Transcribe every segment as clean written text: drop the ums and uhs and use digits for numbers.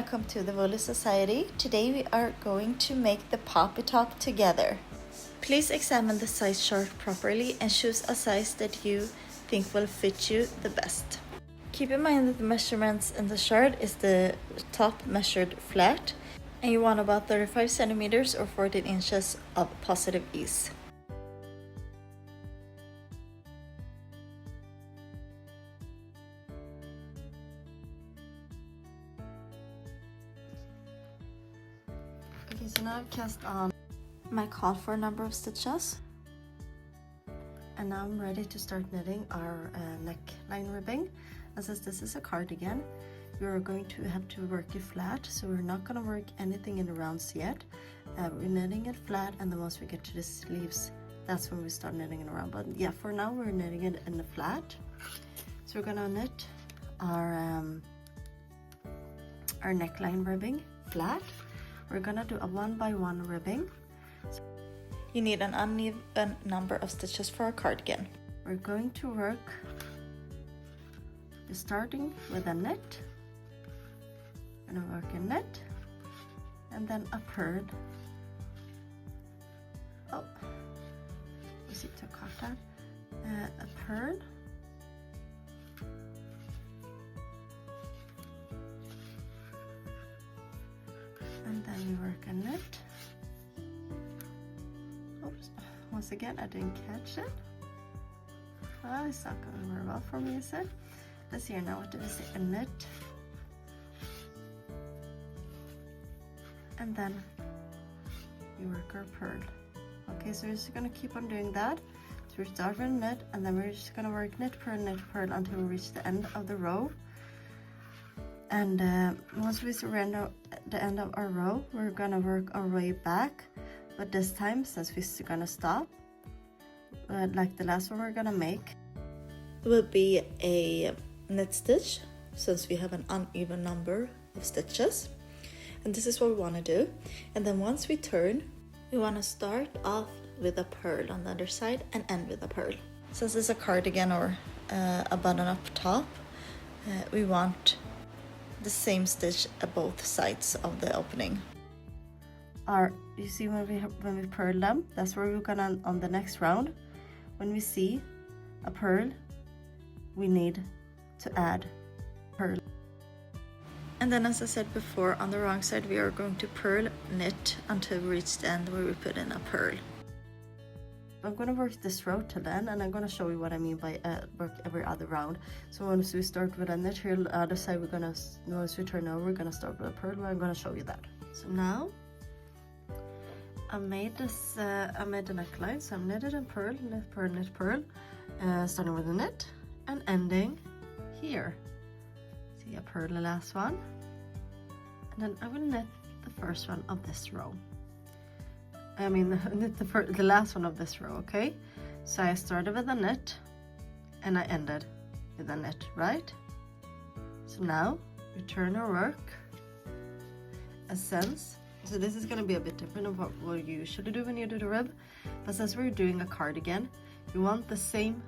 welcome to the Woolly Society. Today we are going to make the poppy top together. Please examine the size chart properly and choose a size that you think will fit you the best. Keep in mind that the measurements in the chart is the top measured flat, and you want about 35 centimeters or 14 inches of positive ease. Okay, so now I've cast on my call for a number of stitches, and now I'm ready to start knitting our neckline ribbing. And since this is a cardigan, you're going to have to work it flat, so we're not going to work anything in the rounds yet. We're knitting it flat, and then once we get to the sleeves, that's when we start knitting it around. But yeah, for now we're knitting it in the flat. So we're gonna knit our neckline ribbing flat. We're gonna do a 1 by 1 ribbing. You need an uneven number of stitches for a cardigan. We're going to work starting with a knit, and a work a knit, and then a purl. Oh, you see to cut that. A purl, and then you work a knit. Oops, once again I didn't catch it. Oh, it's not going very well for me, is it? Let's see here now. What did I say? A knit, and then you work our purl. Okay, so we're just gonna keep on doing that. So we start with a knit, and then we're just gonna work knit, purl, until we reach the end of the row. And once we surrender the end of our row, we're gonna work our way back. But this time, since we're gonna stop, like the last one we're gonna make, it will be a knit stitch, since we have an uneven number of stitches. And this is what we want to do. And then once we turn, we want to start off with a purl on the other side and end with a purl. Since it's a cardigan or a button-up top, we want the same stitch at both sides of the opening. You see when we purl them, that's where we're gonna, on the next round, when we see a purl, we need to add purl. And then, as I said before, on the wrong side we are going to purl knit until we reach the end where we put in a purl. I'm going to work this row till then, and I'm going to show you what I mean by work every other round. So once we start with a knit here, the other side we're going to, once we turn over, we're going to start with a purl, and I'm going to show you that. So now I made this, I made the neckline, so I'm knitted and purl, knit, purl, knit, purl, starting with a knit and ending here. See, I purl the last one, and then I will knit the first one of this row. I mean, knit the last one of this row, okay? So I started with a knit, and I ended with a knit, right? So now we turn our work a sense. So this is going to be a bit different of what you usually do when you do the rib, but since we're doing a cardigan, you want the same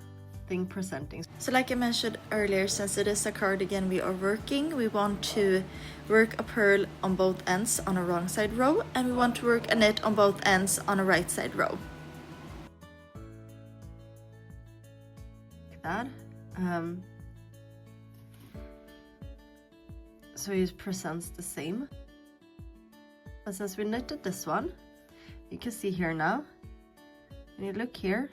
thing presenting. So like I mentioned earlier, since it is a cardigan we are working, we want to work a purl on both ends on a wrong side row, and we want to work a knit on both ends on a right side row. Like that. So it presents the same. But since we knitted this one, you can see here now, when you look here,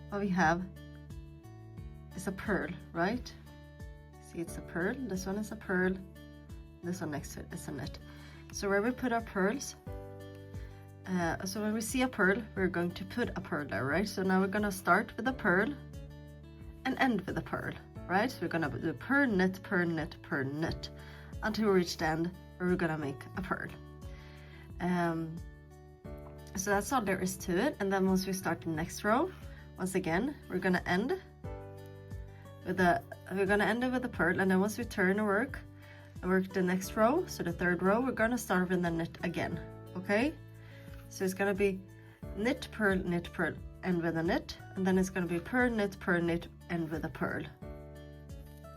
what we have is a purl, right? See, it's a purl, this one is a purl, this one next to it is a knit. So where we put our purls, so when we see a purl, we're going to put a purl there, right? So now we're gonna start with a purl and end with a purl, right? So we're gonna do purl, knit, purl, knit, purl, knit, until we reach the end where we're gonna make a purl. So that's all there is to it. And then once we start the next row, once again, we're gonna end with it with a purl, and then once we turn and work the next row, so the third row, we're gonna start with the knit again, okay? So it's gonna be knit, purl, end with a knit, and then it's gonna be purl, knit, end with a purl.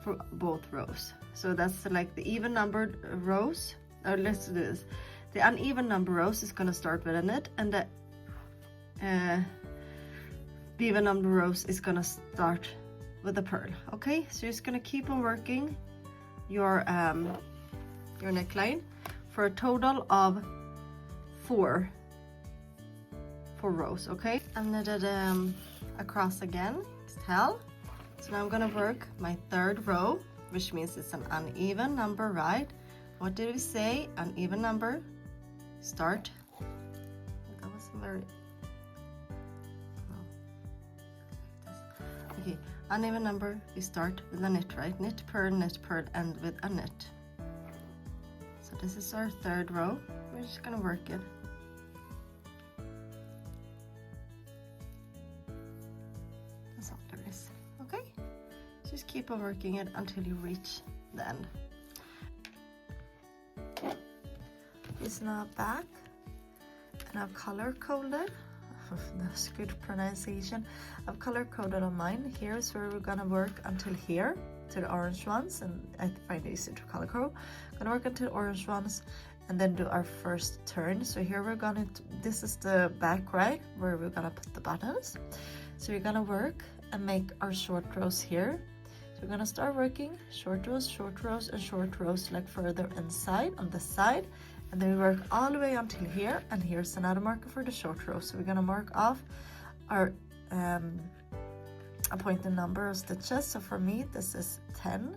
for both rows. So that's like the even numbered rows. Or let's do this. The uneven number rows is going to start with a knit, and the even number rows is going to start with a purl. Okay, so you're just going to keep on working your neckline for a total of four rows. Okay, and knitted across again, tail. So now I'm going to work my third row, which means it's an uneven number, right? What did we say? Uneven number. Start. That was very. Okay, uneven number. We start with a knit, right? Knit, purl, end with a knit. So this is our third row. We're just gonna work it. That's all there is. Okay. Just keep on working it until you reach the end. Is now back, and I've color coded. That's good pronunciation. I've color coded on mine. Here's where we're gonna work until here to the orange ones, and I find it easy to color code. Gonna work until orange ones, and then do our first turn. So here we're gonna. This is the back, right, where we're gonna put the buttons. So we're gonna work and make our short rows here. So we're gonna start working short rows, and short rows like further inside on the side. And then we work all the way until here, and here's another marker for the short row. So we're gonna mark off our appointed number of stitches. So for me, this is 10.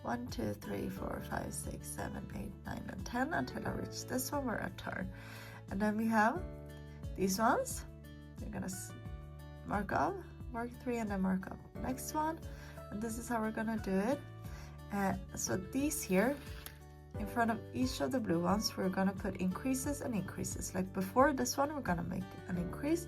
1, 2, 3, 4, 5, 6, 7, 8, 9, and 10 until I reach this one where I turn. And then we have these ones. We're gonna mark off, mark 3, and then mark up next one. And this is how we're gonna do it. So these here, in front of each of the blue ones, we're gonna put increases and increases. Like before this one, we're gonna make an increase,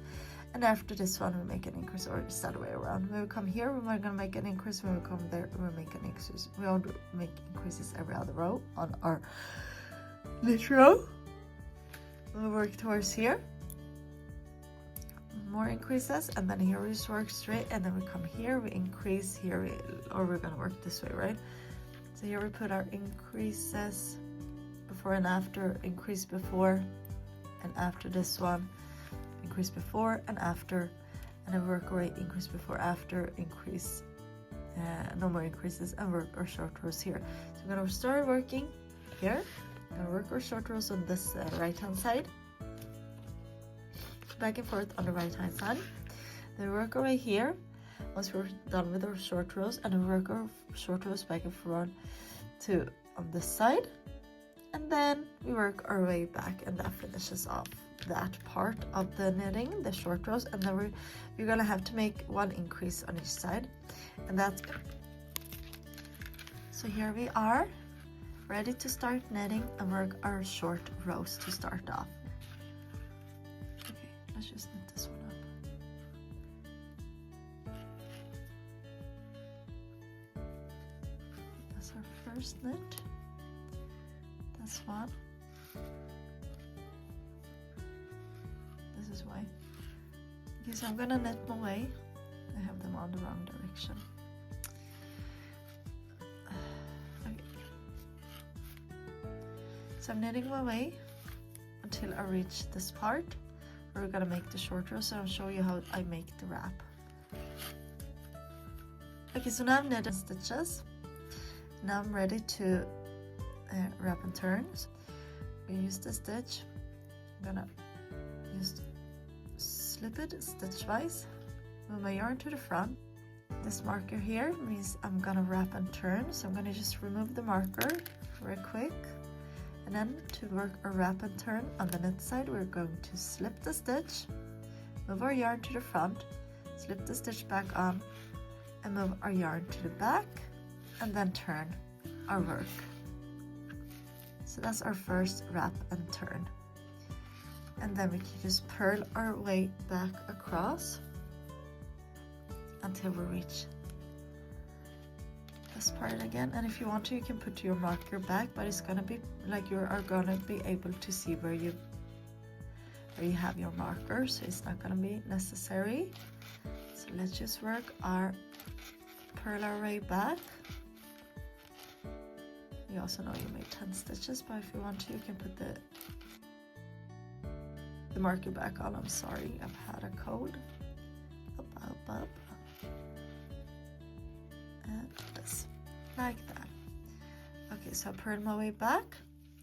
and after this one, we make an increase, or it's the other way around. When we come here, we're gonna make an increase. When we come there, we'll make an increase. We all make increases every other row on our knit row. We'll work towards here. More increases, and then here we just work straight, and then we come here, we increase here, or we're gonna work this way, right? So here we put our increases before and after, increase before and after this one, increase before and after, and then work our way, increase before, after, increase, no more increases, and work our short rows here. So we're gonna start working here, gonna work our short rows on this right hand side, back and forth on the right hand side, then we work our way here. Once we're done with our short rows, and we work our short rows back and forth to on this side, and then we work our way back, and that finishes off that part of the knitting, the short rows. And then you're gonna have to make one increase on each side, and that's good. So here we are, ready to start knitting and work our short rows to start off. Okay, let's just knit this one up. Our first knit, this one, this is why. Okay, so I'm gonna knit my way. I have them on the wrong direction. Okay. So I'm knitting my way until I reach this part where we're gonna make the short row. So I'll show you how I make the wrap. Okay, so now I've knitted stitches. Now I'm ready to wrap and turn. So we use the stitch. I'm gonna just slip it stitchwise, move my yarn to the front. This marker here means I'm gonna wrap and turn, so I'm gonna just remove the marker very quick. And then to work a wrap and turn on the knit side, we're going to slip the stitch, move our yarn to the front, slip the stitch back on, and move our yarn to the back, and then turn our work. So that's our first wrap and turn. And then we can just purl our way back across until we reach this part again. And if you want to, you can put your marker back, but it's gonna be like you are gonna be able to see where you have your marker, so it's not gonna be necessary. So let's just work our purl our way back You also know you made 10 stitches, but if you want to, you can put the marker back on. I'm sorry, I've had a cold. Up. And this, like that. Okay, so I purled my way back.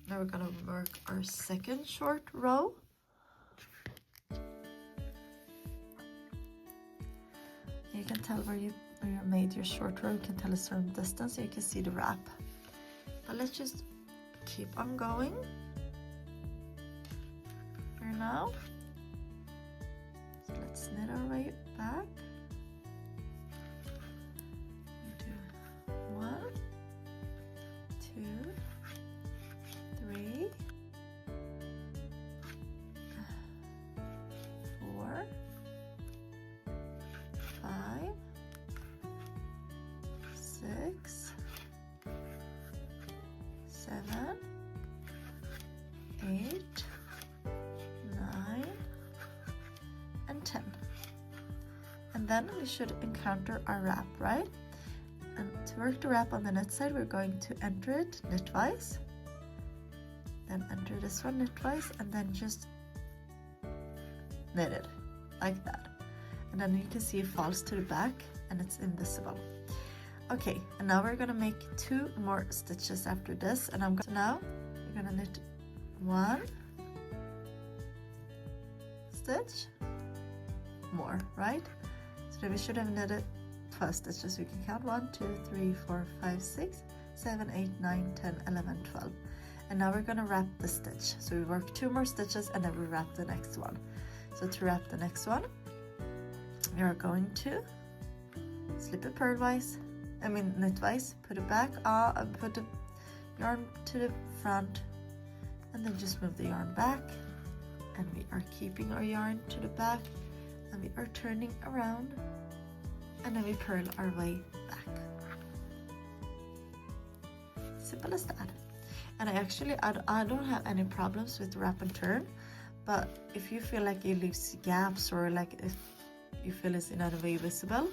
Now we're gonna work our second short row. You can tell where you made your short row. You can tell a certain distance, so you can see the wrap. But let's just keep on going. For now. So let's knit our way back. Do 1, 2, 3, 4, 5, 6, 7, 8, 9, and 10. And then we should encounter our wrap, right? And to work the wrap on the knit side, we're going to enter it knitwise, then enter this one knitwise, and then just knit it like that. And then you can see it falls to the back and it's invisible. Okay, and now we're gonna make 2 more stitches after this, and so now we're gonna knit 1 stitch more, right? So then we should have knitted 12 stitches. We can count 1, 2, 3, 4, 5, 6, 7, 8, 9, 10, 11, 12. And now we're gonna wrap the stitch. So we work 2 more stitches and then we wrap the next one. So to wrap the next one, we are going to slip it knitwise, put it back, put the yarn to the front, and then just move the yarn back, and we are keeping our yarn to the back, and we are turning around, and then we purl our way back. Simple as that. And I don't have any problems with wrap and turn, but if you feel like it leaves gaps, or like if you feel it's in any way visible,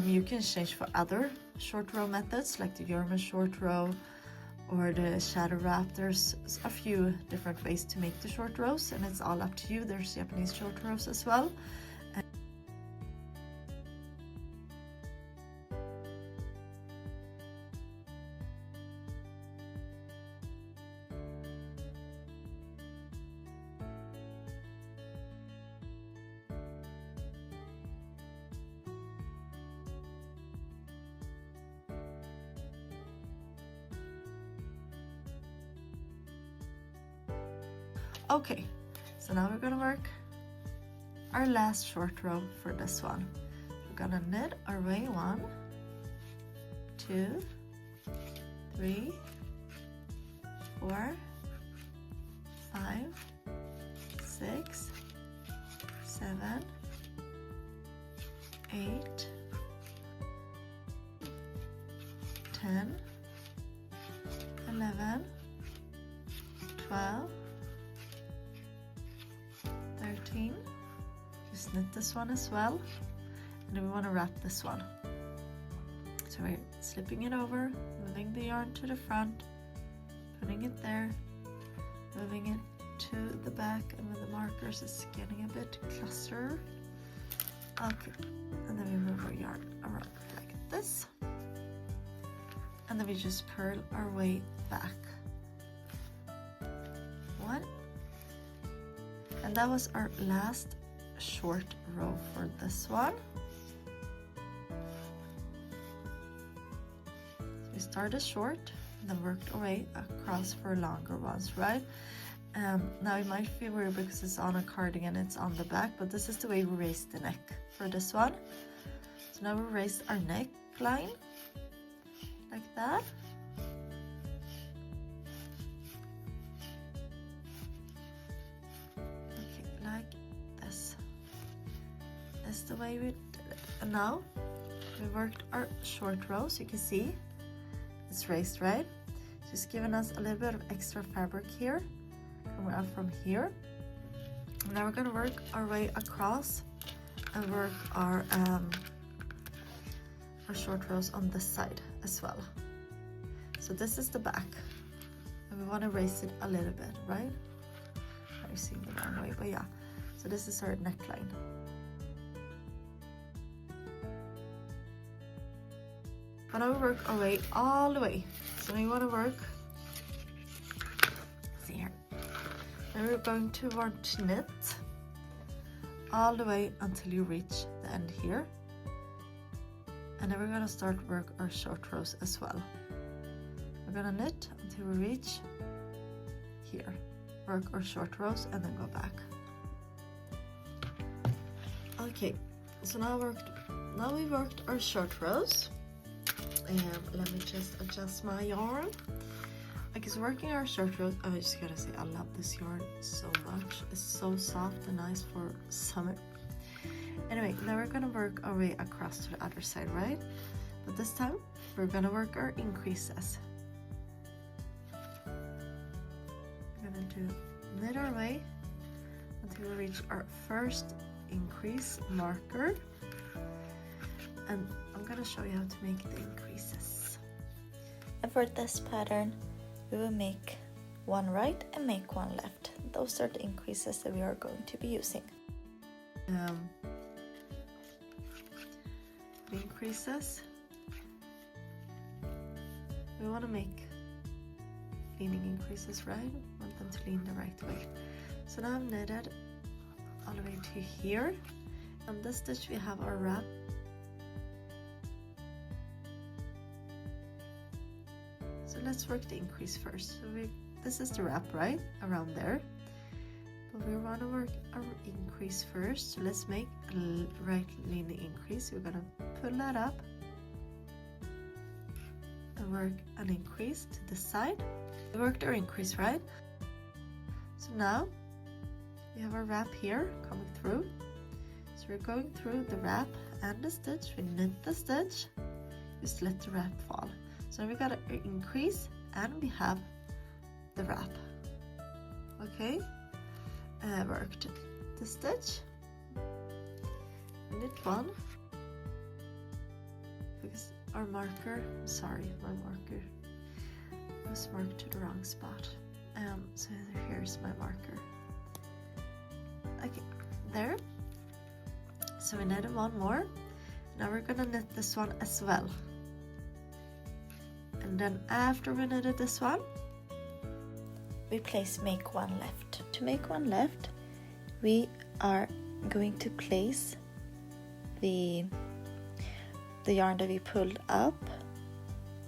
you can change for other short row methods, like the German short row or the shadow wrap. There's a few different ways to make the short rows, and it's all up to you. There's Japanese short rows as well. Okay, so now we're gonna work our last short row for this one. We're gonna knit our way 1, 2, 3, 4, 5, 6, 7, 8, 10, 11, 12, 13. Just knit this one as well, and then we want to wrap this one. So we're slipping it over, moving the yarn to the front, putting it there, moving it to the back, and with the markers it's getting a bit clustered. Okay, and then we move our yarn around like this, and then we just purl our way back. 1. And that was our last short row for this one. So we started short and then worked our way across for longer ones, right? Now it might feel weird because it's on a cardigan, it's on the back, but this is the way we raise the neck for this one. So now we raised our neckline like that. The way we did it. And now we worked our short row, so you can see it's raised, right? Just giving us a little bit of extra fabric here, coming up from here. And now we're going to work our way across and work our short rows on this side as well. So this is the back, and we want to raise it a little bit, right? I'm seeing the wrong way, but yeah. So this is our neckline. And now we work our way all the way. So now you want to work, see here. Now we're going to want to knit all the way until you reach the end here. And then we're going to start work our short rows as well. We're going to knit until we reach here. Work our short rows and then go back. Okay, so now we worked our short rows. Let me just adjust my yarn. Okay, so working our short rows, I just gotta say I love this yarn so much. It's so soft and nice for summer. Anyway, now we're gonna work our way across to the other side, right? But this time we're gonna work our increases. We're gonna do knit our way until we reach our first increase marker, and I'm gonna show you how to make the increases. And for this pattern, we will make one right and make one left. Those are the increases that we are going to be using. The increases, we want to make leaning increases, right? We want them to lean the right way. So now I've knitted all the way to here. On this stitch we have our wrap. So let's work the increase first. So this is the wrap, right? Around there. But we want to work our increase first. So let's make a right leaning increase. We're going to pull that up and work an increase to the side. We worked our increase, right? So now we have our wrap here coming through. So we're going through the wrap and the stitch. We knit the stitch, just let the wrap fall. So now we got an increase and we have the wrap. Okay, worked the stitch, knit one, because our marker, sorry, my marker was marked to the wrong spot. So here's my marker. Okay, there. So we knitted one more. Now we're gonna knit this one as well. And then after we knitted this one, we place make one left. To make one left, we are going to place the yarn that we pulled up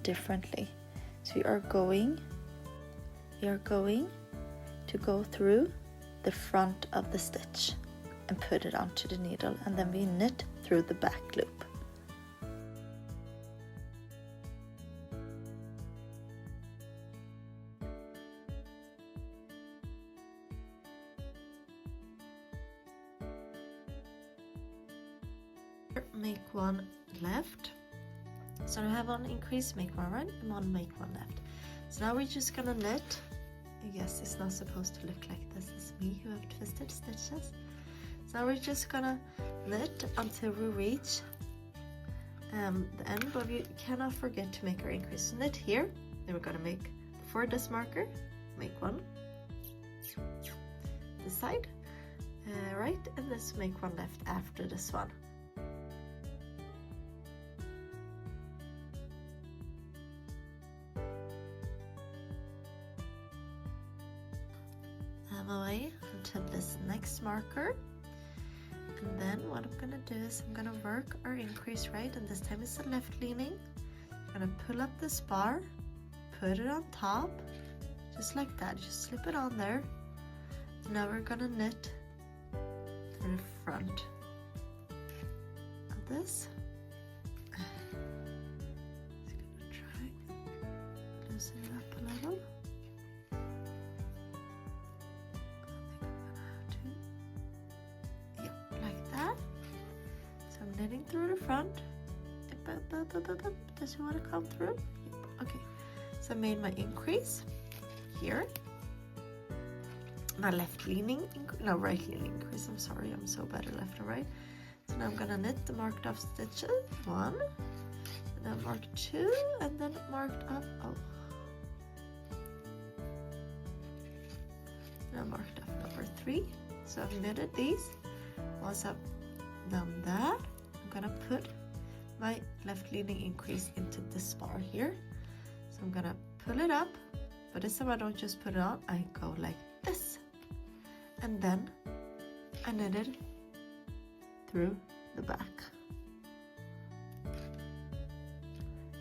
differently. So we are going to go through the front of the stitch and put it onto the needle, and then we knit through the back loop. Make one left. So we have one increase, make one right, and one make one left. So now we're just gonna knit. I guess it's not supposed to look like this. It's me who have twisted stitches. So now we're just gonna knit until we reach the end, but we cannot forget to make our increase. So knit here, then we're gonna make for this marker, make one this side, right, and let's make one left after this one. Away until this next marker, and then what I'm gonna do is I'm gonna work our increase, right, and this time it's a left leaning. I'm gonna pull up this bar, put it on top just like that, just slip it on there. Now we're gonna knit through the front of this. Just gonna try loosen it up a little. Knitting through the front. Does it want to come through? Okay, so I made my increase here, my left leaning, no, right leaning increase. I'm sorry, I'm so bad at left and right. So now I'm gonna knit the marked off stitches, one, and then mark two, and then marked up. Oh, I marked off number 3. So I've knitted these. Once I've done that, I'm gonna put my left leaning increase into this bar here. So I'm gonna pull it up, but this time I don't just put it on, I go like this. And then I knit it through the back.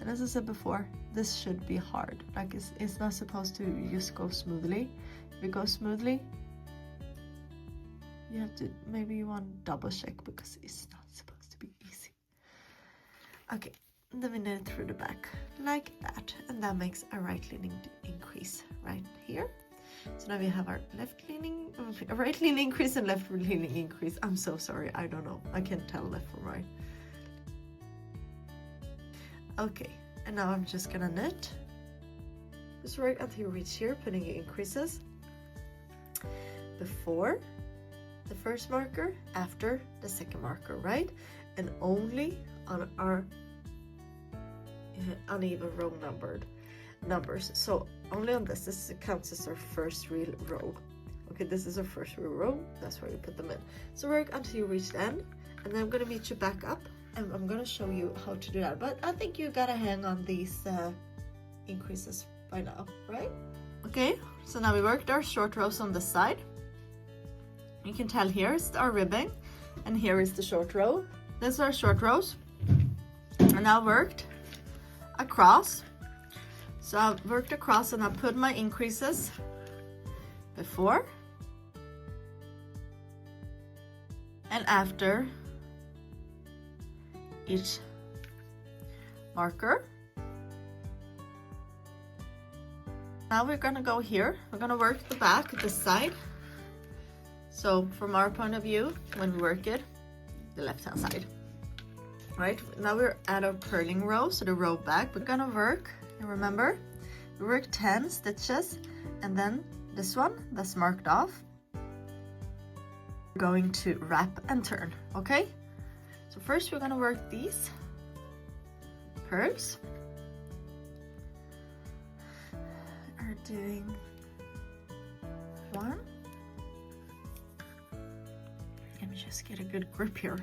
And as I said before, this should be hard. Like it's not supposed to just go smoothly. If it goes smoothly, you have to, maybe you want to double check because it's not supposed to be easy. Okay, and then we knit it through the back like that, and that makes a right leaning increase right here. So now we have our right leaning increase and left leaning increase. I'm so sorry, I don't know, I can't tell left from right. Okay, and now I'm just gonna knit just right until you reach here, putting your increases before the first marker, after the second marker, right? And only on our uneven row numbers. So only on this counts as our first real row. Okay, this is our first real row, that's where you put them in. So work until you reach the end, and then I'm gonna meet you back up and I'm gonna show you how to do that. But I think you gotta hang on these increases by now, right? Okay, so now we worked our short rows on this side. You can tell here is our ribbing and here is the short row. These are short rows. And I worked across. So I worked across and I put my increases before and after each marker. Now we're gonna go here. We're gonna work the back, this side. So from our point of view, when we work it, the left hand side. Right, now we're at our purling row, so the row back. We're gonna work, and remember, we work 10 stitches, and then this one that's marked off, we're going to wrap and turn, okay? So first we're gonna work these purls. We're doing 1. Let me just get a good grip here.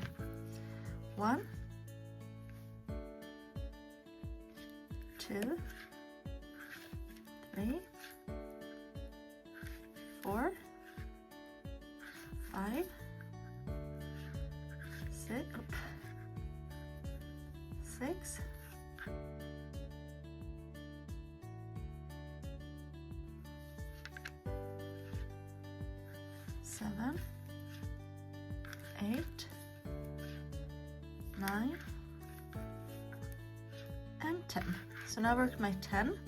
1, 2, 3, 4, 5, 6, 7, 8, 9, and 10. So now I worked my 10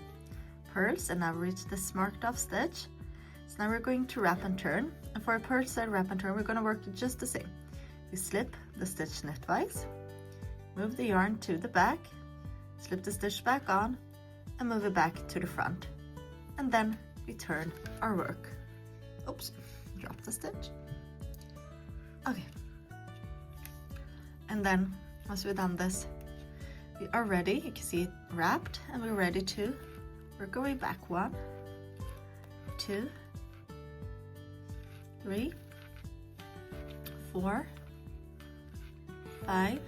purls and I've reached this marked off stitch. So now we're going to wrap and turn. And for a purl side wrap and turn, we're going to work it just the same. We slip the stitch knitwise, move the yarn to the back, slip the stitch back on, and move it back to the front. And then we turn our work. Oops, drop the stitch. Okay. And then once we've done this, we are ready. You can see it wrapped and we're ready to work our way back. 1, 2, 3, 4, 5,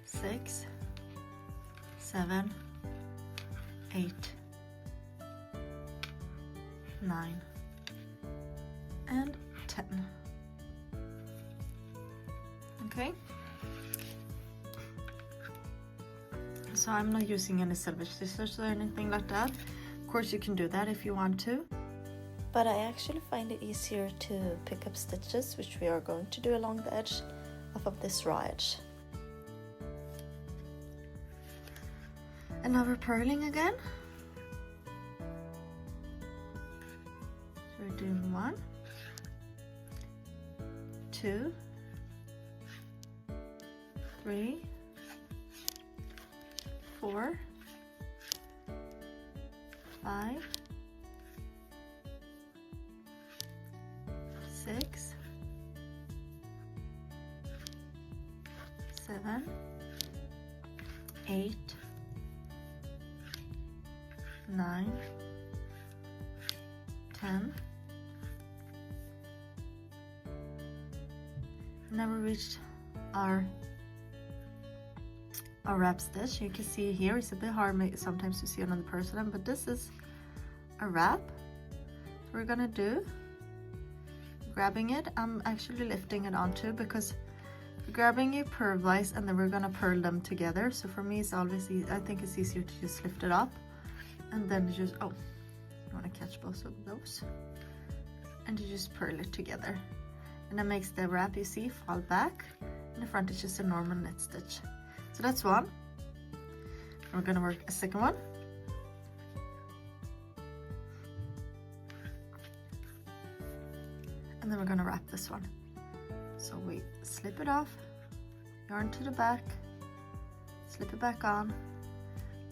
6, 7, 8, 9, and 10. Okay, so I'm not using any silver scissors or anything like that. Of course you can do that if you want to, But I actually find it easier to pick up stitches, which we are going to do along the edge of this raw edge. and now we're purling again. So we're doing 1, 2, 3, 4, 5, 6, 7, 8, 9, 10. Now we reached our wrap stitch. You can see here it's a bit hard sometimes to see another person, but this is a wrap. So we're gonna do grabbing it. I'm actually lifting it onto because we're grabbing it purl-wise and then we're gonna purl them together. So for me it's always easy. I think it's easier to just lift it up and then just, oh, you want to catch both of those and you just purl it together, and that makes the wrap, you see, fall back, and the front is just a normal knit stitch. So that's one. We're gonna work a second one. And then we're gonna wrap this one. So we slip it off, yarn to the back, slip it back on,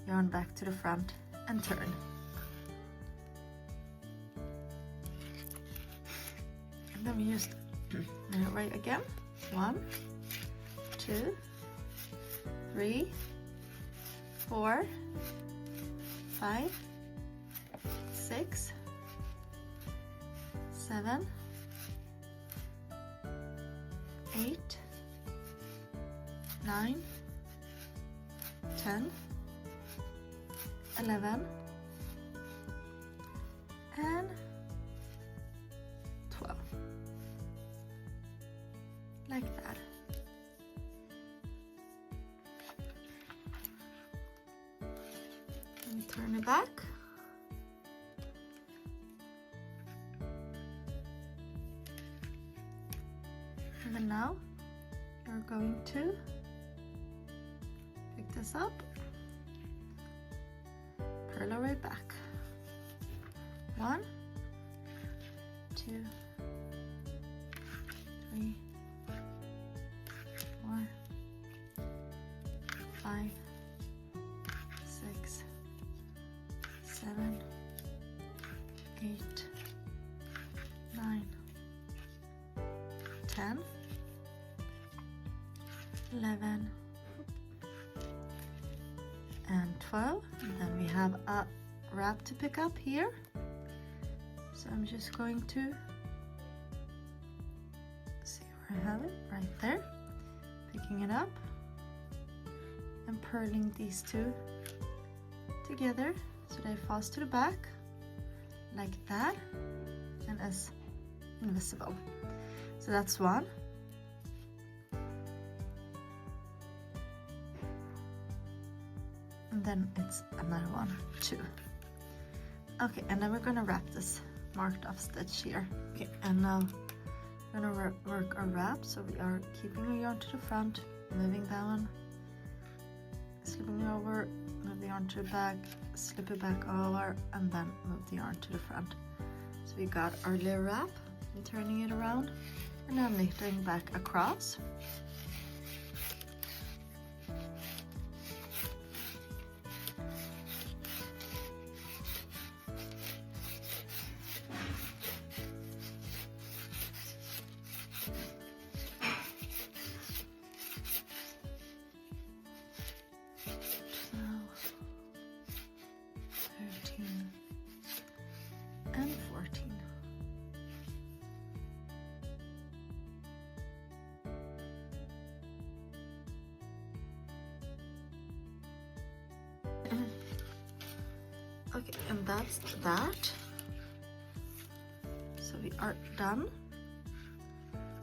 yarn back to the front, and turn. And then we just knit it right again. 1, 2, 3, 4, 5, 6, 7, 8, 9, 10, 11, and 12. Like that. And we turn it back. And then now you're going to pick this up, purl our way back. 1, 2, 3, 4, 5, 6, 7, 8, 9, 10, 11, and 12. And then we have a wrap to pick up here. So I'm just going to see where I have it, right there. Picking it up and purling these two together so they fall to the back like that and as invisible. So that's one. And then it's another one, 2. Okay, and then we're gonna wrap this marked off stitch here. Okay, and now we're gonna work our wrap. So we are keeping our yarn to the front, moving down, slipping over, move the yarn to the back, slip it back over, and then move the yarn to the front. So we got our little wrap, and turning it around, and then knitting back across. And 14. Okay, and that's that. So we are done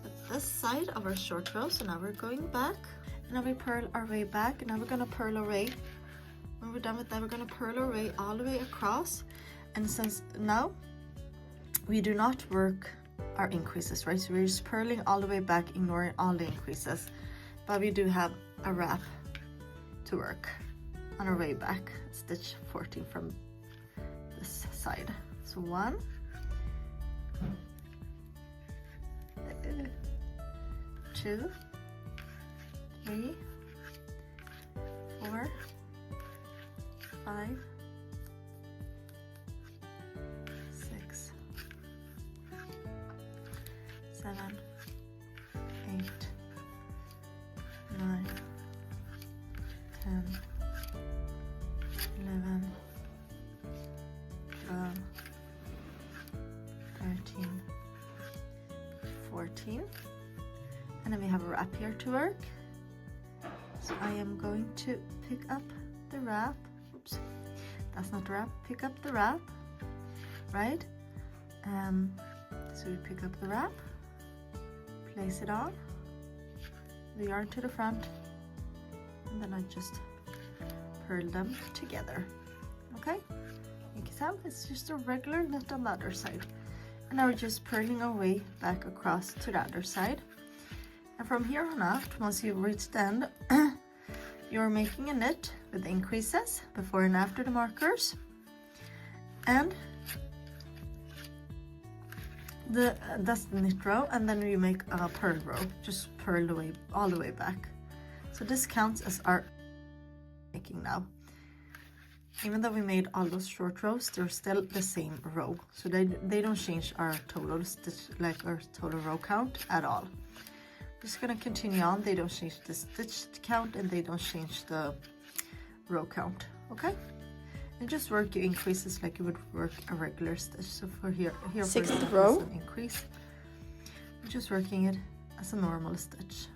with this side of our short row. So now we're going back, and now we purl our way back, and now we're gonna purl our way. When we're done with that, we're gonna purl our way all the way across. And since now we do not work our increases, right? So we're just purling all the way back, ignoring all the increases, but we do have a wrap to work on our way back. Stitch 14 from this side. So 1, 2, 3, 4, 5, 6, 7, 8, 9, 10, 11, 12, 14. And then we have a wrap here to work. So I am going to pick up the wrap. Oops, that's not the wrap. Pick up the wrap, right? So we pick up the wrap, place it on, the yarn to the front, and then I just purl them together. Okay, you can tell it's just a regular knit on the other side. And now we're just purling our way back across to the other side. And from here on out, once you've reached the end, you're making a knit with the increases before and after the markers. And that's the knit row, and then you make a purl row, just purl the way all the way back. So this counts as our making now. Even though we made all those short rows, they're still the same row, so they don't change our total stitch, like our total row count at all. Just gonna continue on. They don't change the stitch count and they don't change the row count. Okay, and just work your increases like you would work a regular stitch. So for here Sixth for row, an increase, I'm just working it as a normal stitch.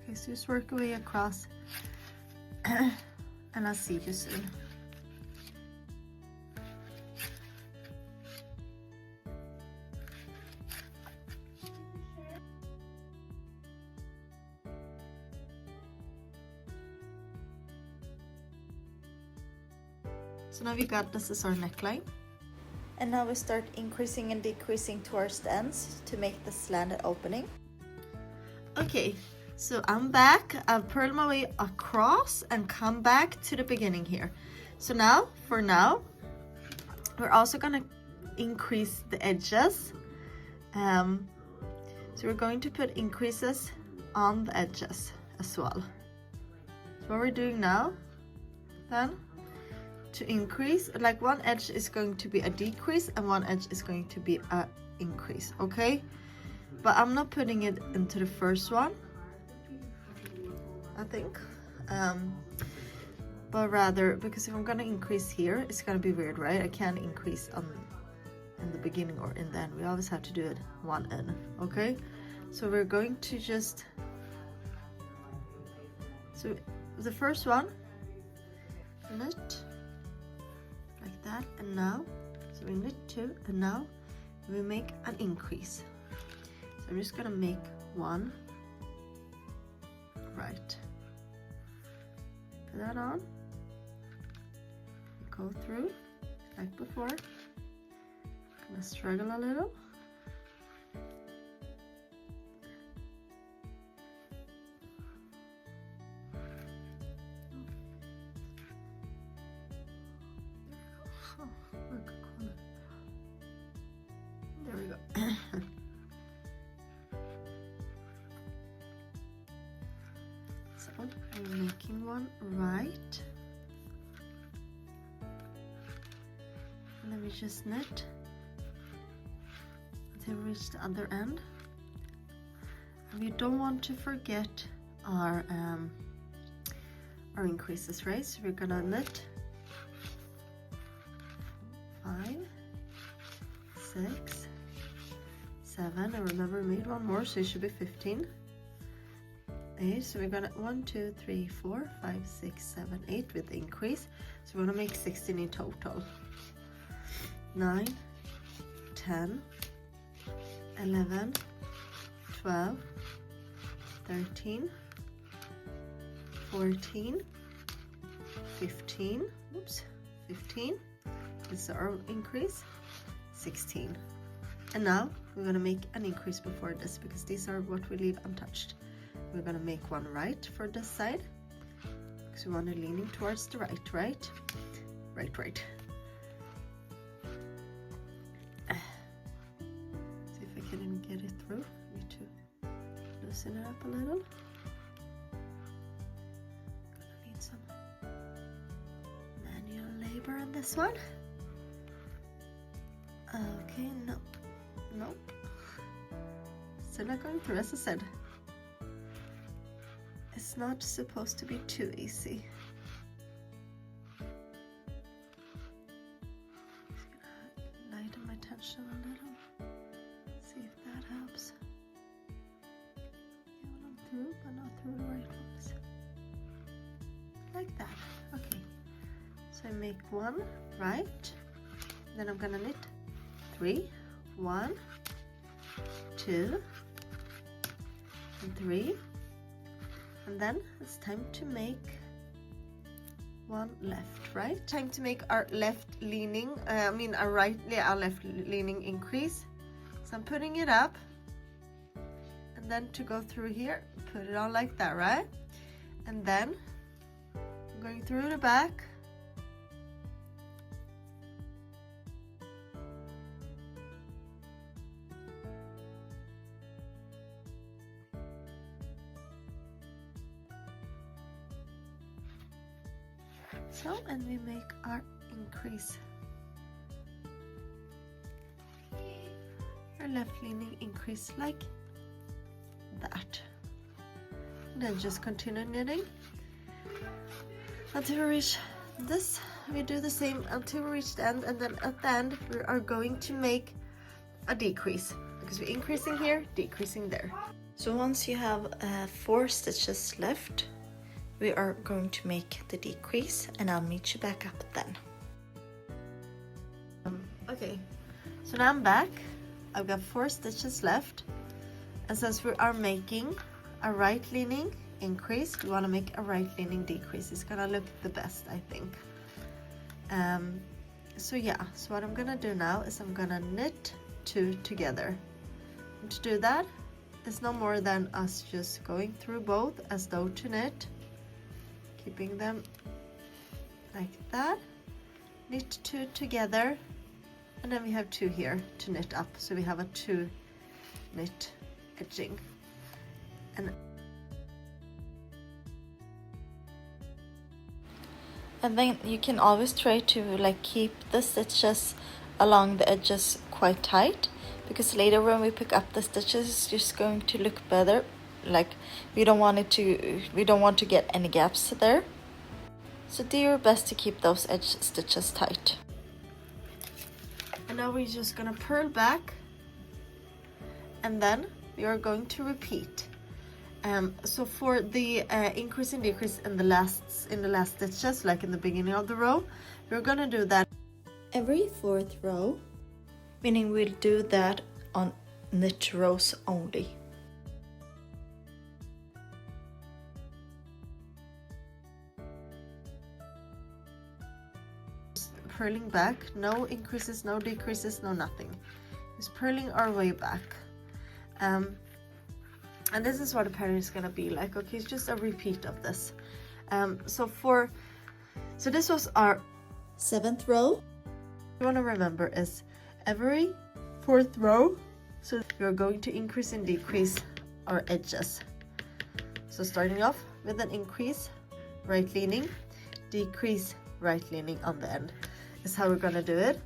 Okay, so just work your way across, and I'll see you soon. So now we got this is our neckline. and now we start increasing and decreasing towards the ends to make the slanted opening. Okay, so I'm back. I've purled my way across and come back to the beginning here. So now, for now, we're also gonna increase the edges. So we're going to put increases on the edges as well. So what we're doing now, then, to increase, like one edge is going to be a decrease and one edge is going to be a increase, okay? But I'm not putting it into the first one, I think. But rather, because if I'm gonna increase here, it's gonna be weird, right? I can't increase in the beginning or in the end. We always have to do it one in, okay? So we're going to just, so the first one, knit like that, and now, so we knit two, and now we make an increase. So I'm just gonna make one, right, put that on, go through like before, gonna struggle a little, there we go. So I'm making one right, and then we just knit until we reach the other end. And we don't want to forget our increases, right? So we're gonna knit 5, 6, 7, and remember we made one more, so it should be 15. 8, so we're gonna 1, 2, 3, 4, 5, 6, 7, 8 with the increase, so we want to make 16 in total. 9, 10, 11, 12, 13, 14, 15, oops, 15, this is our increase, 16. And now we're going to make an increase before this, because these are what we leave untouched. We're going to make one right for this side, because we want to leaning towards the right, right. See if I can even get it through. I need to loosen it up a little. Gonna need some manual labor on this one. Okay, nope. Still not going through, as I said. It's not supposed to be too easy. Just gonna lighten my tension a little. through, but not through the right ones. Like that. Okay. So I make 1 right, then I'm gonna knit 3, 1, 2, and 3, and then it's time to make 1 left, right? Time to make our left leaning, our left leaning increase. So I'm putting it up, and then to go through here, put it on like that, right? And then I'm going through the back. So, and we make our increase. Our left leaning increase like that. And then just continue knitting until we reach this. We do the same until we reach the end, and then at the end we are going to make a decrease because we're increasing here, decreasing there. So once you have 4 stitches left, we are going to make the decrease, and I'll meet you back up then. Okay, so now I'm back. I've got 4 stitches left, and since we are making a right leaning increase, we want to make a right leaning decrease. It's gonna look the best, I think. So yeah, so what I'm gonna do now is I'm gonna knit 2 together. And to do that, it's no more than us just going through both as though to knit, keeping them like that, knit 2 together, and then we have 2 here to knit up, so we have a 2 knit edging. And then you can always try to like keep the stitches along the edges quite tight, because later when we pick up the stitches it's just going to look better. Like we don't want to get any gaps there. So do your best to keep those edge stitches tight. And now we're just gonna purl back, and then we are going to repeat. So for the increase and decrease in the last stitches, like in the beginning of the row, we're gonna do that Every 4th row, meaning we'll do that on knit rows only. purling back, no increases, no decreases, no nothing. Just purling our way back. And this is what a pattern is gonna be like. Okay, it's just a repeat of this. So this was our 7th row. you want to remember is every 4th row, so you're going to increase and decrease our edges. So starting off with an increase, right leaning, decrease, right leaning on the end is how we're gonna do it.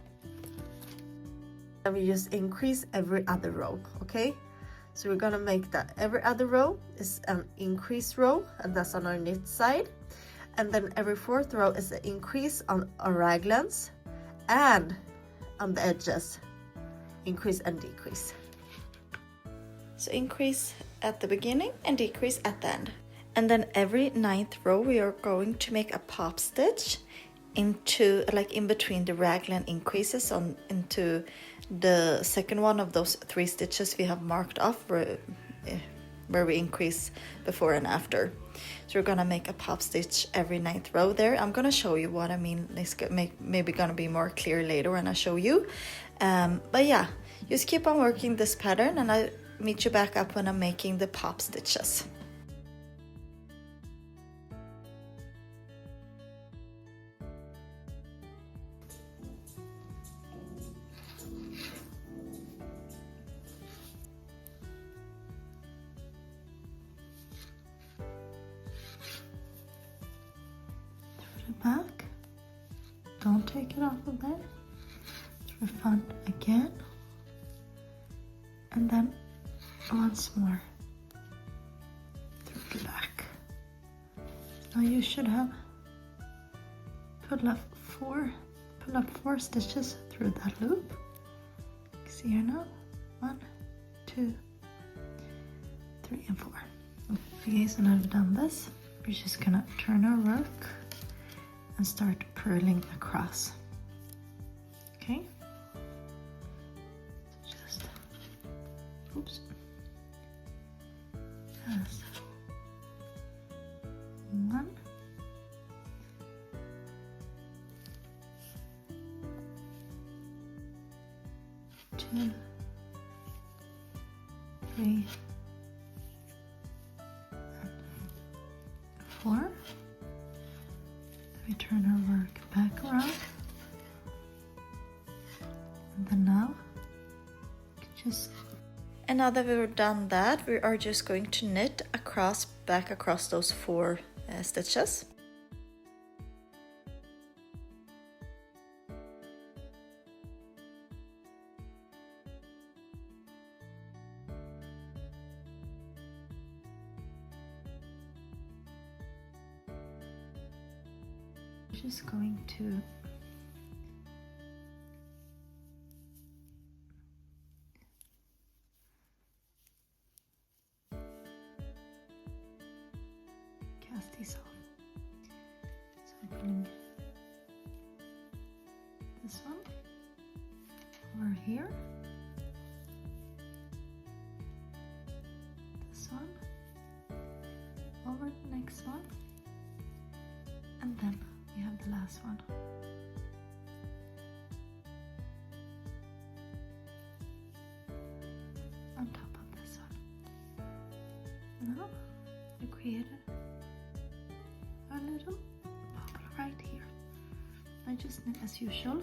And we just increase every other row, okay? So we're gonna make that every other row is an increase row, and that's on our knit side. And then every 4th row is an increase on our raglans, and on the edges, increase and decrease. So increase at the beginning and decrease at the end. And then every 9th row we are going to make a pop stitch into, like in between the raglan increases into the second one of those 3 stitches we have marked off where we increase before and after. So we're gonna make a pop stitch every 9th row there. I'm gonna show you what I mean. It's maybe gonna be more clear later when I show you. But yeah, just keep on working this pattern, and I'll meet you back up when I'm making the pop stitches. Back, don't take it off of there, through front again, and then once more through the back. Now you should have pull up four stitches through that loop. See here now, 1, 2, 3, and 4. Okay, so now we've done this, we're just gonna turn our work and start purling across. Okay, so just, oops, just 1, 2, 3, 4. We turn our work back around, and then now just. And now that we've done that, we are just going to knit across, back across those 4 stitches. Just going to cast these off. So I'm putting this one over here, this one over the next one, and then we have the last one. On top of this one. Now we created a little bubble right here. I just knit as usual,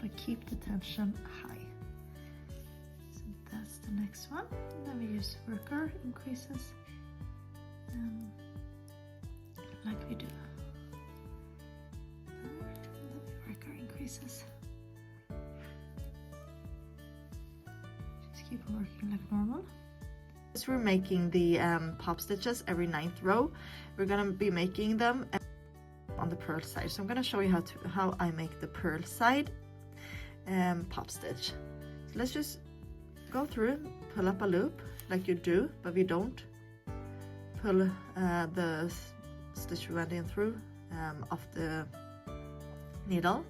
but keep the tension high. So that's the next one. And then we use worker increases like we do. Increases. Just keep working like normal. As we're making the pop stitches every 9th row, we're gonna be making them on the purl side. So I'm gonna show you how I make the purl side pop stitch. So let's just go through, pull up a loop like you do, but we don't pull the stitch we went in through off the needle.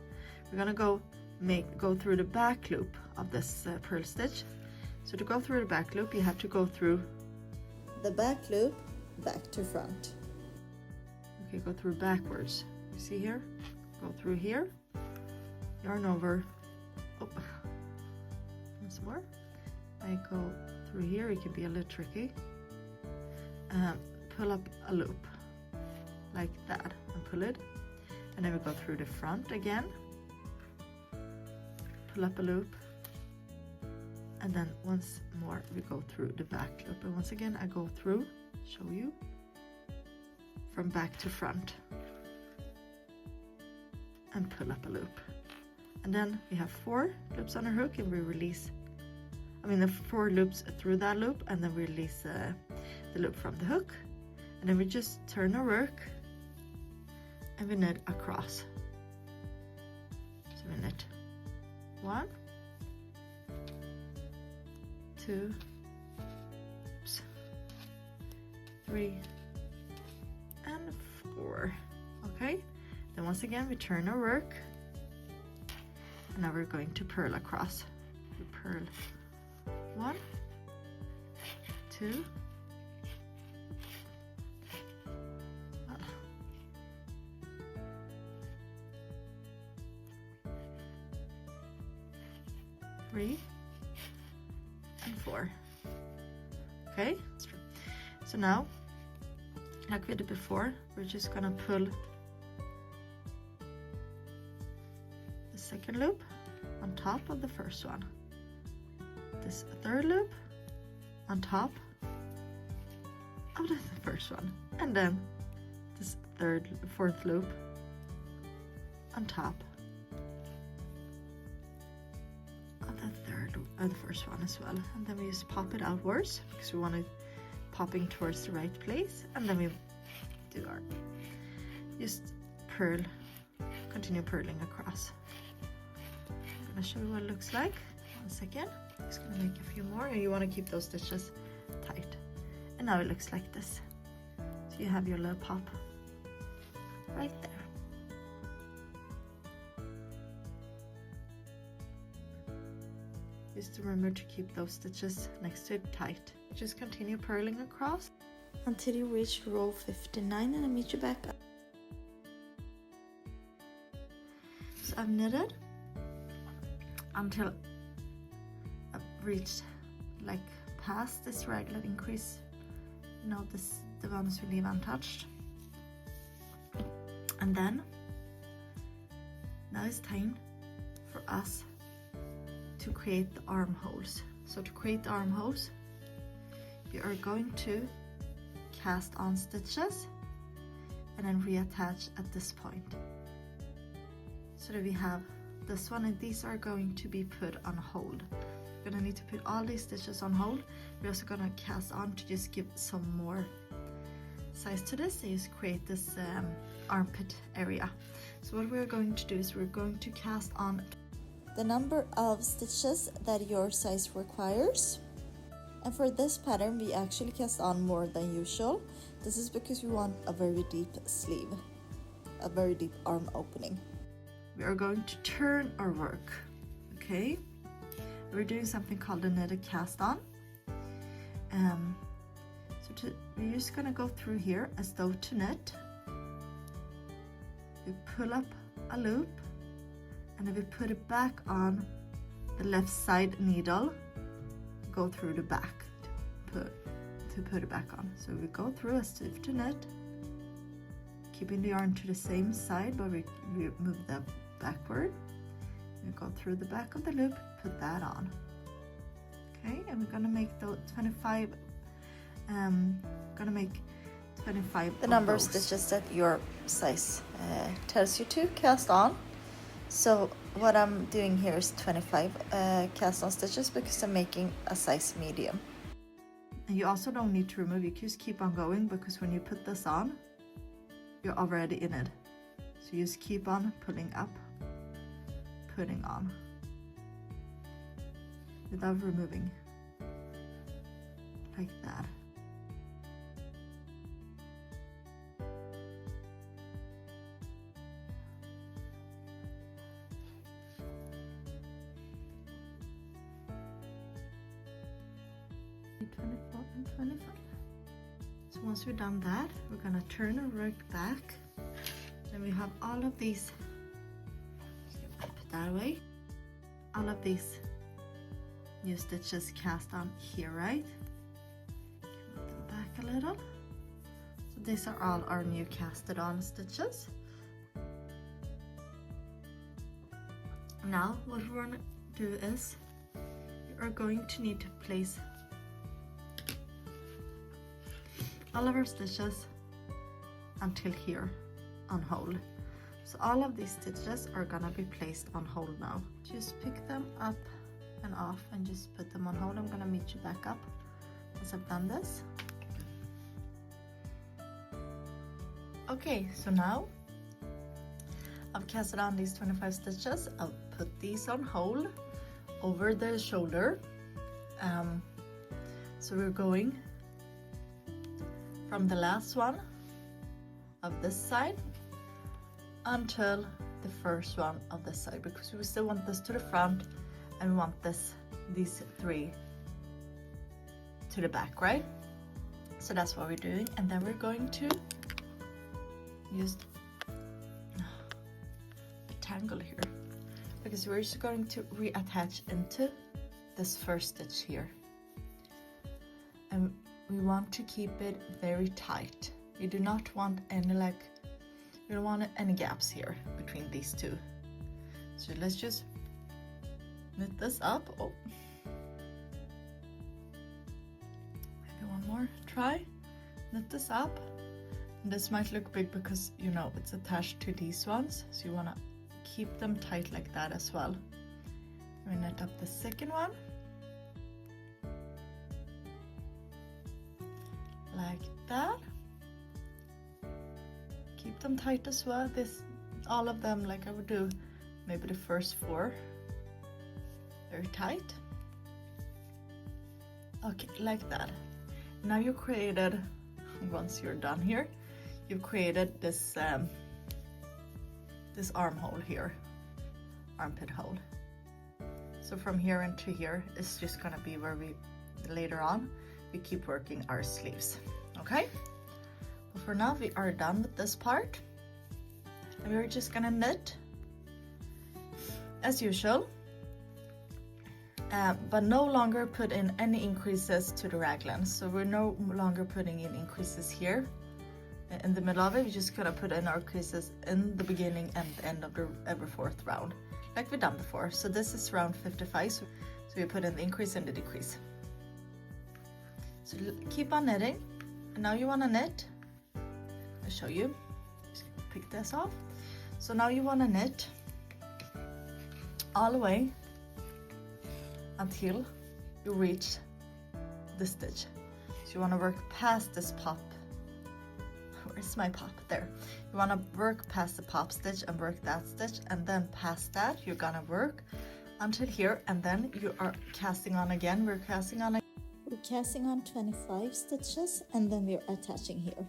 We're gonna go through the back loop of this purl stitch. So to go through the back loop, you have to go through The back loop, back to front. Okay, go through backwards. You see here? Go through here, yarn over. Oh, once more. I go through here. It can be a little tricky. Pull up a loop like that and pull it, and then we go through the front again. Pull up a loop, and then once more we go through the back loop, and once again I go through, show you, from back to front and pull up a loop, and then we have 4 loops on our hook, and we release, the 4 loops through that loop, and then we release the loop from the hook, and then we just turn our work and we knit across. So we knit 1, 2, 3, and 4. Okay, then once again we turn our work, and now we're going to purl across. We purl 1, 2, 3 and 4. Okay, so now, like we did before, we're just gonna pull the second loop on top of the first one, this third loop on top of the first one, and then this fourth loop on top of the first one as well. And then we just pop it outwards because we want it popping towards the right place, and then we do our just purl, continue purling across. I'm gonna show you what it looks like. 1 second. I'm just gonna make a few more, and you want to keep those stitches tight. And now it looks like this. So you have your little pop right there. Just remember to keep those stitches next to it tight. Just continue purling across until you reach row 59, and I'll meet you back up. So I've knitted until I've reached like past this raglan increase. You know, the ones we leave untouched. And then now it's time for us to create the armholes. So to create the armholes, you are going to cast on stitches and then reattach at this point. So that we have this one, and these are going to be put on hold. We're gonna need to put all these stitches on hold. We're also gonna cast on to just give some more size to this, and just create this armpit area. So what we're going to do is we're going to cast on the number of stitches that your size requires. And for this pattern, we actually cast on more than usual. This is because we want a very deep sleeve, a very deep arm opening. We are going to turn our work, okay? We're doing something called a knitted cast on. We're just gonna go through here as though to knit. We pull up a loop, and then we put it back on the left side needle, go through the back to put it back on. So we go through as if to knit, keeping the yarn to the same side, but we move that backward. We go through the back of the loop, put that on. Okay, and we're gonna make the 25. Gonna make 25. The number of stitches that your size tells you to cast on. So what I'm doing here is 25 cast on stitches because I'm making a size medium. And you also don't need to remove, you can just keep on going, because when you put this on, you're already in it. So you just keep on pulling up, putting on, without removing, like that. So once we've done that, we're gonna turn our work back. Then we have all of these, put that away, all of these new stitches cast on here, right? Move them back a little. So these are all our new casted on stitches. Now what we're gonna do is we are going to need to place all of our stitches until here on hold. So all of these stitches are gonna be placed on hold now. Just pick them up and off and just put them on hold. I'm gonna meet you back up once I've done this. Okay, so now I've casted on these 25 stitches. I'll put these on hold over the shoulder. So we're going from the last one of this side until the first one of this side, because we still want this to the front and we want these three to the back, right? So that's what we're doing, and then we're going to use a tangle here, because we're just going to reattach into this first stitch here, and we want to keep it very tight. We do not want any we don't want any gaps here between these two. So let's just knit this up. Oh, maybe one more try. Knit this up. And this might look big because you know it's attached to these ones, so you want to keep them tight like that as well. We knit up the second one. Like that. Keep them tight as well. All of them, like I would do maybe the first 4. Very tight. Okay, like that. Now you created once you're done here, you've created this this armhole here, armpit hole. So from here into here is just gonna be where we later on we keep working our sleeves. Okay, but for now we are done with this part, and we're just gonna knit as usual, but no longer put in any increases to the raglan. So we're no longer putting in increases here in the middle of it. We're just gonna put in our creases in the beginning and the end of the every fourth round, like we've done before. So this is round 55, so we put in the increase and the decrease. So keep on knitting, and now you want to knit. I'll show you. Just pick this off. So now you want to knit all the way until you reach the stitch. So you want to work past this pop. Where's my pop? There. You want to work past the pop stitch and work that stitch, and then past that you're gonna work until here, and then you are casting on again. We're casting on 25 stitches, and then we're attaching here.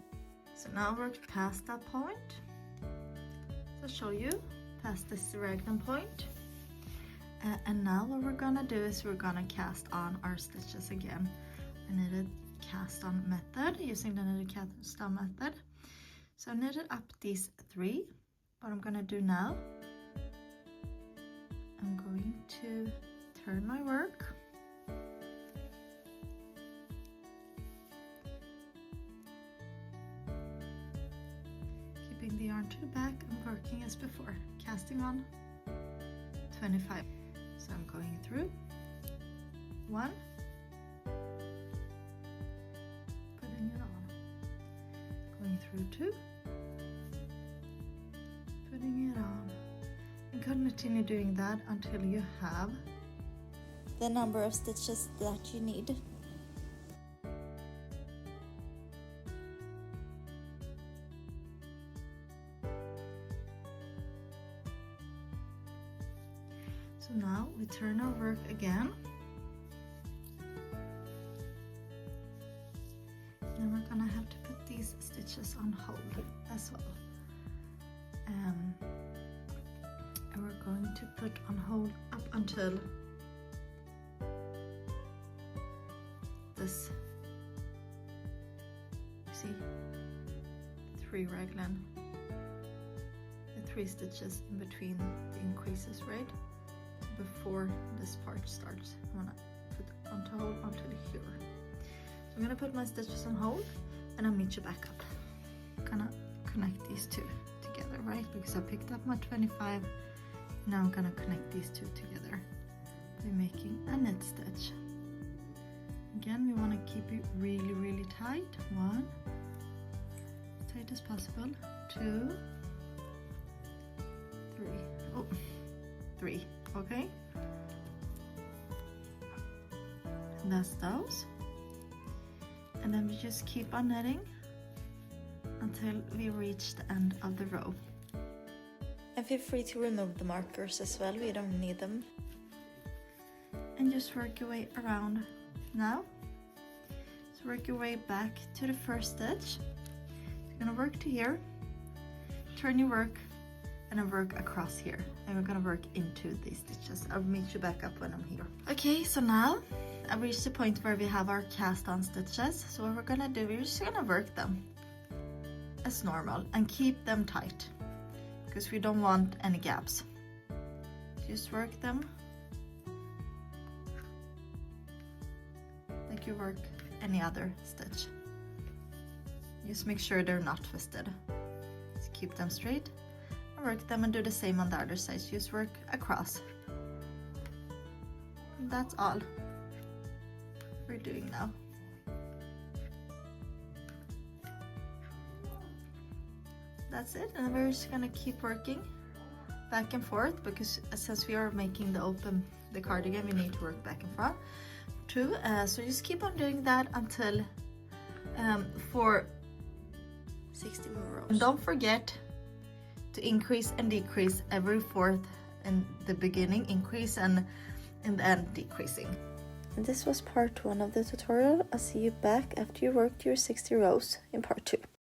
So now we're past that point. So I'll show you past this raglan point. And now what we're gonna do is we're gonna cast on our stitches again. I knitted cast on method using the knitted cast on method. So I knitted up these 3. What I'm gonna do now, I'm going to turn my work. Keeping the yarn to the back and working as before, casting on 25. So I'm going through 1, putting it on, going through 2, putting it on, and continue doing that until you have the number of stitches that you need. So now we turn our work again. Then we're gonna have to put these stitches on hold as well. And we're going to put on hold up until this, see, 3 raglan, the 3 stitches in between the increases, right? Before this part starts, I want to put on hold until here. So I'm gonna put my stitches on hold, and I'll meet you back up. I'm gonna connect these 2 together, right? Because I picked up my 25. Now I'm gonna connect these 2 together by making a knit stitch. Again, we want to keep it really, really tight. 1, as tight as possible. 2, 3. Oh, 3. Okay, and that's those, and then we just keep on knitting until we reach the end of the row. And feel free to remove the markers as well, we don't need them. And just work your way around now. So work your way back to the first stitch. You're gonna work to here, turn your work, and I work across here, and we're gonna work into these stitches. I'll meet you back up when I'm here. Okay, so now I've reached the point where we have our cast on stitches. So what we're gonna do, we're just gonna work them as normal and keep them tight because we don't want any gaps. Just work them like you work any other stitch. Just make sure they're not twisted. Just keep them straight. Work them and do the same on the other side. Just work across. And that's all we're doing now. That's it, and we're just gonna keep working back and forth because since we are making the cardigan, we need to work back and front too. So just keep on doing that until for 60 more rows. And don't forget to increase and decrease every fourth in the beginning, increase and in the end decreasing. And this was part 1 of the tutorial. I'll see you back after you worked your 60 rows in part 2.